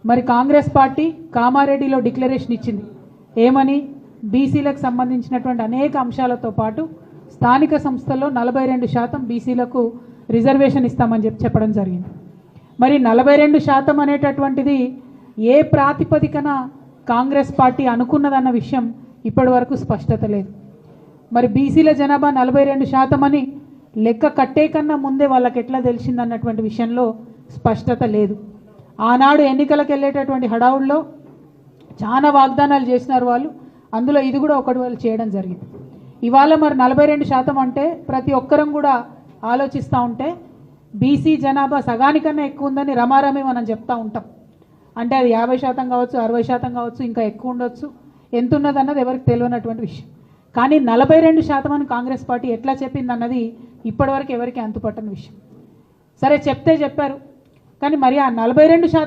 మరి కాంగ్రెస్ పార్టీ కామారెడ్డిలో డిక్లరేషన్ ఇచ్చింది ఏమని, బీసీలకు సంబంధించినటువంటి అనేక అంశాలతో పాటు స్థానిక సంస్థల్లో 42% బీసీలకు రిజర్వేషన్ ఇస్తామని చెప్పడం జరిగింది. మరి 42% అనేటటువంటిది ఏ ప్రాతిపదికన కాంగ్రెస్ పార్టీ అనుకున్నదన్న విషయం ఇప్పటి వరకు స్పష్టత లేదు. మరి బీసీల జనాభా 42% అని లెక్క కట్టే కన్నా ముందే వాళ్ళకి ఎట్లా తెలిసిందన్నటువంటి విషయంలో స్పష్టత లేదు. ఆనాడు ఎన్నికలకు వెళ్ళేటటువంటి హడావుల్లో చాలా వాగ్దానాలు చేసినారు వాళ్ళు, అందులో ఇది కూడా ఒకటి వాళ్ళు చేయడం జరిగింది. ఇవాళ మరి 42% అంటే ప్రతి ఒక్కరం కూడా ఆలోచిస్తూ ఉంటే బీసీ జనాభా సగానికన్నా ఎక్కువ ఉందని రమారమి మనం చెప్తా ఉంటాం. అంటే అది 50% కావచ్చు, 60% కావచ్చు, ఇంకా ఎక్కువ ఉండొచ్చు, ఎంత ఉన్నదన్నది ఎవరికి తెలియనటువంటి విషయం. కానీ 42% అని కాంగ్రెస్ పార్టీ ఎట్లా చెప్పింది అన్నది ఇప్పటివరకు ఎవరికి అంతుపట్టని విషయం. సరే చెప్తే చెప్పారు, కానీ మరి ఆ 42%